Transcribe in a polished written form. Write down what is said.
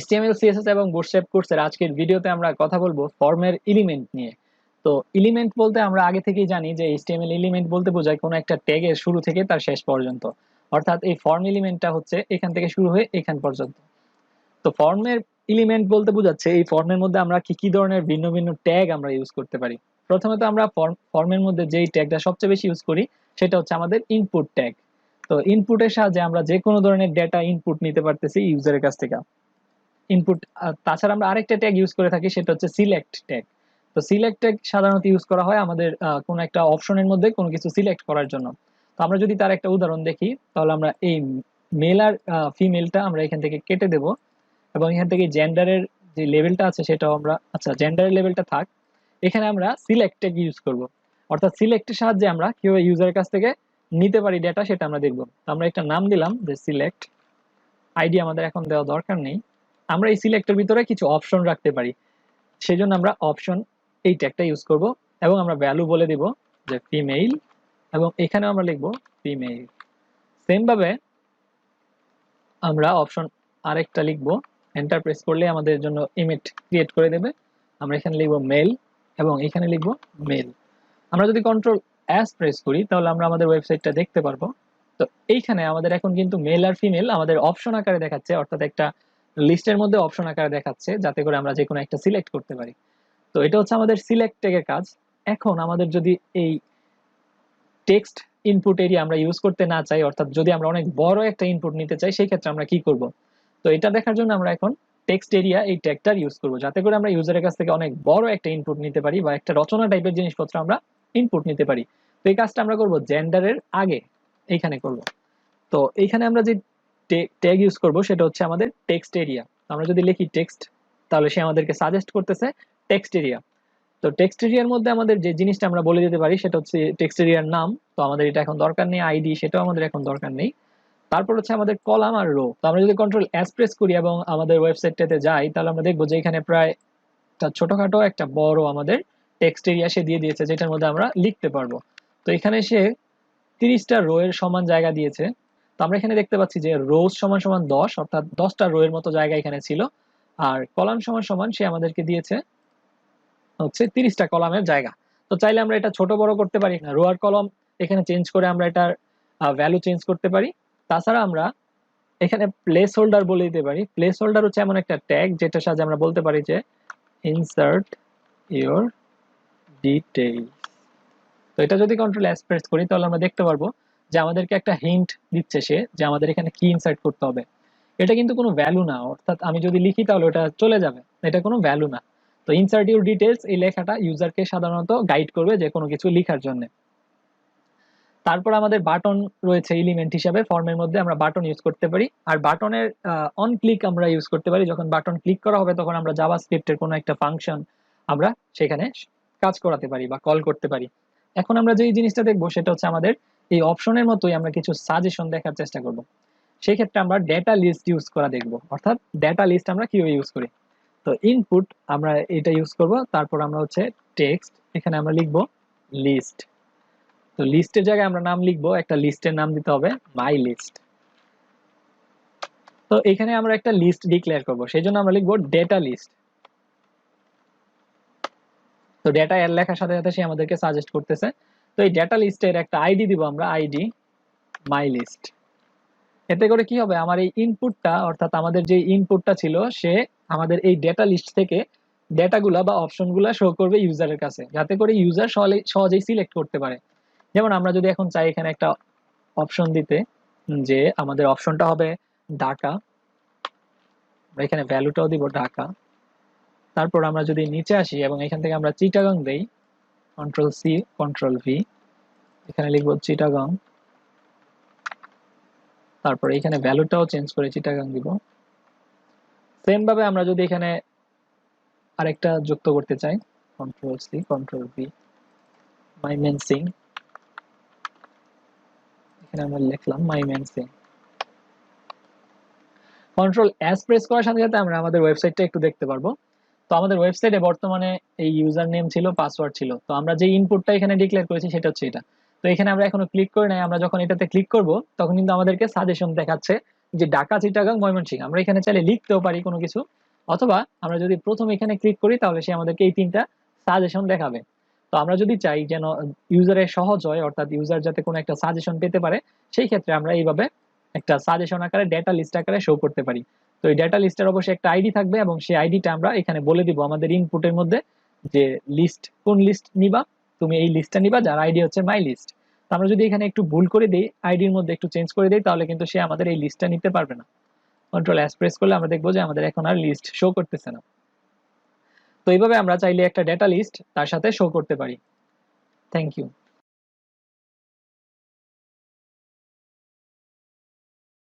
HTML, CSS এবং bootstrap কোর্সের আজকের ভিডিওতে আমরা কথা বলবো ফর্মের এলিমেন্ট নিয়ে। তো এলিমেন্ট বলতে আমরা আগে থেকেই জানি যে HTML এলিমেন্ট বলতে বোঝায় কোনো একটা ট্যাগের শুরু থেকে তার শেষ পর্যন্ত। অর্থাৎ এই ফর্ম এলিমেন্টটা হচ্ছে এখান থেকে শুরু হয়ে এখান পর্যন্ত। তো ফর্মের এলিমেন্ট বলতে বোঝাচ্ছে এই ফর্মের মধ্যে আমরা কি কি ধরনের ভিন্ন ভিন্ন ট্যাগ আমরা ইউজ করতে পারি। প্রথমত আমরা ফর্মের মধ্যে যেই ট্যাগটা সবচেয়ে বেশি ইউজ করি সেটা হচ্ছে আমাদের ইনপুট ট্যাগ। তো ইনপুটের সাহায্যে আমরা যে কোনো ধরনের ডেটা ইনপুট নিতে পারতেছি ইউজারের কাছ থেকে ইনপুট। তাছাড়া আমরা আরেকটা ট্যাগ ইউজ করে থাকি সেটা হচ্ছে সিলেক্ট ট্যাগ। তো সিলেক্ট ট্যাগ সাধারণত ইউজ করা হয় আমাদের কোনো একটা অপশনের মধ্যে কোনো কিছু সিলেক্ট করার জন্য। তো আমরা যদি তার একটা উদাহরণ দেখি তাহলে আমরা এই মেল আর ফিমেলটা আমরা এখান থেকে কেটে দেব এবং এখান থেকে জেন্ডারের যে লেভেলটা আছে সেটাও আমরা, আচ্ছা জেন্ডারের লেভেলটা থাক, এখানে আমরা সিলেক্ট ট্যাগ ইউজ করব। অর্থাৎ সিলেক্টের সাহায্যে আমরা কিভাবে ইউজারের কাছ থেকে নিতে পারি ডেটা সেটা আমরা দেখব। আমরা একটা নাম দিলাম যে সিলেক্ট, আইডি আমাদের এখন দেওয়া দরকার নেই। আমরা এই সিলেক্টের ভিতরে কিছু অপশন রাখতে পারি, সেজন্য আমরা অপশন এই ট্যাগটা ইউজ করব এবং আমরা ভ্যালু বলে দিব যে ফিমেল এবং এখানে আমরা লিখব ফিমেল। সেম ভাবে আমরা অপশন আরেকটা লিখব, এন্টার প্রেস করলে আমাদের জন্য ইমেজ ক্রিয়েট করে দেবে। আমরা এখানে লিখব মেল এবং এখানে লিখব মেল। আমরা যদি কন্ট্রোল এস প্রেস করি তাহলে আমরা আমাদের ওয়েবসাইটটা দেখতে পারবো। তো এইখানে আমাদের এখন কিন্তু মেল আর ফিমেল আমাদের অপশন আকারে দেখাচ্ছে, অর্থাৎ একটা লিস্টের মধ্যে অপশন আকারে দেখাচ্ছে যাতে করে আমরা যে কোনো একটা সিলেক্ট করতে পারি। তো এটা হচ্ছে আমাদের সিলেক্ট ট্যাগের কাজ। এখন আমাদের যদি এই টেক্সট ইনপুট এরিয়া আমরা ইউজ করতে না চাই, অর্থাৎ যদি আমরা অনেক বড় একটা ইনপুট নিতে চাই সেই ক্ষেত্রে আমরা কি করব। তো এটা দেখার জন্য আমরা এখন টেক্সট এরিয়া এই ট্যাগটার ইউজ করব যাতে করে আমরা ইউজারের কাছ থেকে অনেক বড় একটা ইনপুট নিতে পারি বা একটা রচনা টাইপের জিনিসপত্র আমরা ইনপুট নিতে পারি। তো এই কাজটা আমরা করব জেন্ডারের আগে, এইখানে করব। তো এইখানে আমরা যে ট্যাগ ইউজ করব সেটা হচ্ছে আমাদের টেক্সট এরিয়া। আমরা যদি লিখি টেক্সট তাহলে সে আমাদেরকে সাজেস্ট করতেছে টেক্সট এরিয়া। তো টেক্সট এরিয়ার মধ্যে আমাদের যে জিনিসটা আমরা বলে দিতে পারি সেটা হচ্ছে টেক্সট এরিয়ার নাম। তো আমাদের এটা এখন দরকার নেই, আইডি সেটাও আমাদের এখন দরকার নেই। তারপর হচ্ছে আমাদের কলাম আর রো। তো আমরা যদি কন্ট্রোল এস প্রেস করি এবং আমাদের ওয়েবসাইটটাতে যাই তাহলে আমরা দেখবো যে এখানে প্রায় একটা ছোটখাটো একটা বড় আমাদের টেক্সট এরিয়া সে দিয়ে দিয়েছে যেটার মধ্যে আমরা লিখতে পারবো। তো এখানে সে 30টা রো এর সমান জায়গা দিয়েছে। তো আমরা এখানে দেখতে পাচ্ছি যে রোজ সমান সমান 10, অর্থাৎ 10টা রো এর মতো জায়গা এখানে ছিল। আর কলাম সমান সমান সে আমাদেরকে দিয়েছে হচ্ছে 30টা কলামের জায়গা। তো চাইলে আমরা এটা ছোট বড় করতে পারি, না রো আর কলম এখানে চেঞ্জ করে আমরা এটার ভ্যালু চেঞ্জ করতে পারি। তাছাড়া আমরা এখানে প্লেস হোল্ডার বলে দিতে পারি। প্লেস হোল্ডার হচ্ছে এমন একটা ট্যাগ যেটার সাহায্যে আমরা বলতে পারি যে ইনসার্ট ইওর ডিটেইলস। তো এটা যদি কন্ট্রোল এস প্রেস করি তাহলে আমরা দেখতে পারবো যে আমাদেরকে একটা হিন্ট দিচ্ছে সে যে আমাদের এখানে কি ইনসার্ট করতে হবে। এটা কিন্তু কোনো ভ্যালু না, অর্থাৎ আমি যদি লিখি তাহলে ওটা চলে যাবে, এটা কোনো ভ্যালু না। তো ইনসার্ট ইউর ডিটেইলস এই লেখাটা ইউজারকে সাধারণত গাইড করবে যে কোনো কিছু লেখার জন্য। তারপর আমাদের বাটন রয়েছে এলিমেন্ট হিসাবে। ফর্মের মধ্যে আমরা বাটন ইউজ করতে পারি, আর বাটনের অন ক্লিক আমরা ইউজ করতে পারি। যখন বাটন ক্লিক করা হবে তখন আমরা জাভাস্ক্রিপ্টের কোনো একটা ফাংশন আমরা সেখানে কাজ করাতে পারি বা কল করতে পারি। এখন আমরা যে জিনিসটা দেখবো সেটা হচ্ছে আমাদের এই অপশনের মতোই আমরা কিছু সাজেশন দেখার চেষ্টা করব। সেই ক্ষেত্রে আমরা ডেটা লিস্ট ইউজ করা দেখবো, অর্থাৎ ডেটা লিস্ট আমরা কিভাবে ইউজ করি। তো ইনপুট আমরা এটা ইউজ করব, তারপর আমরা হচ্ছে টেক্সট, এখানে আমরা লিখবো লিস্ট। তো লিস্টের জায়গায় আমরা নাম লিখবো, একটা লিস্টের নাম দিতে হবে মাই লিস্ট। তো এখানে আমরা একটা লিস্ট ডিক্লেয়ার করব, সেই জন্য আমরা লিখবো ডেটা লিস্ট। তো ডেটা এর লেখার সাথে সাথে সে আমাদেরকে সাজেস্ট করতেছে। তো এই ডেটা লিস্টের একটা আইডি দিব আমরা, আইডি মাই লিস্ট। এতে করে কি হবে, আমার এই ইনপুটটা, অর্থাৎ আমাদের যে ইনপুটটা ছিল সে আমাদের এই ডেটা লিস্ট থেকে ডেটাগুলা বা অপশনগুলা শো করবে ইউজারের কাছে, যাতে করে ইউজার সহজেই সিলেক্ট করতে পারে। যেমন আমরা যদি এখন চাই এখানে একটা অপশন দিতে যে আমাদের অপশনটা হবে ঢাকা, এখানে ভ্যালুটাও দিব ঢাকা। তারপর আমরা যদি নিচে আসি এবং এখান থেকে আমরা চিটাগং দেই, কন্ট্রোল সি কন্ট্রোল ভি, এখানে লিখবো চিটাগং। তারপর এখানে ভ্যালুটাও চেঞ্জ করে চিটাগং দিব। সেম ভাবে আমরা যদি এখানে আরেকটা যুক্ত করতে চাই, control C control V, Mymensingh, এখানে আমরা লিখলাম Mymensingh. Control S press করার সাথে সাথে আমরা আমাদের ওয়েবসাইটটা একটু দেখতে পারবো। তো আমাদের ওয়েবসাইটে বর্তমানে এই ইউজার নেম ছিল, পাসওয়ার্ড ছিল। তো আমরা যে ইনপুটটা এখানে ডিক্লেয়ার করেছি সেটা হচ্ছে এটা। তো এখানে আমরা এখনো ক্লিক করি নাই, আমরা যখন এটাতে ক্লিক করব তখন কিন্তু আমাদেরকে সাজেশন দেখাচ্ছে যে ঢাকা চিটাগাং ময়মনসিংহ আমরা এখানে চাইলে লিখতেও পারি কোনো কিছু, অথবা আমরা যদি প্রথম এখানে ক্লিক করি তাহলে সে আমাদেরকে এই তিনটা সাজেশন দেখাবে। তো আমরা যদি চাই যেন ইউজারের সহজ হয়, অর্থাৎ ইউজার যাতে কোনো একটা সাজেশন পেতে পারে, সেই ক্ষেত্রে আমরা এইভাবে একটা সাজেশন আকারে ডেটা লিস্ট আকারে শো করতে পারি। তো এই ডেটা লিস্টের অবশ্যই একটা আইডি থাকবে এবং সেই আইডিটা আমরা এখানে বলে দিব আমাদের ইনপুটের মধ্যে, যে লিস্ট কোন লিস্ট নিবা, তুমি এই লিস্টটা নিবা যার আইডি হচ্ছে মাই লিস্ট। তো আমরা যদি এখানে একটু ভুল করে দিই, আইডির মধ্যে একটু চেঞ্জ করে দিই, তাহলে কিন্তু সে আমাদের এই লিস্টটা নিতে পারবে না। কন্ট্রোল এস প্রেস করলে আমরা দেখবো যে আমাদের এখন আর লিস্ট শো করতেছে না। তো এইভাবে আমরা চাইলে একটা ডেটা লিস্ট তার সাথে শো করতে পারি। Thank you.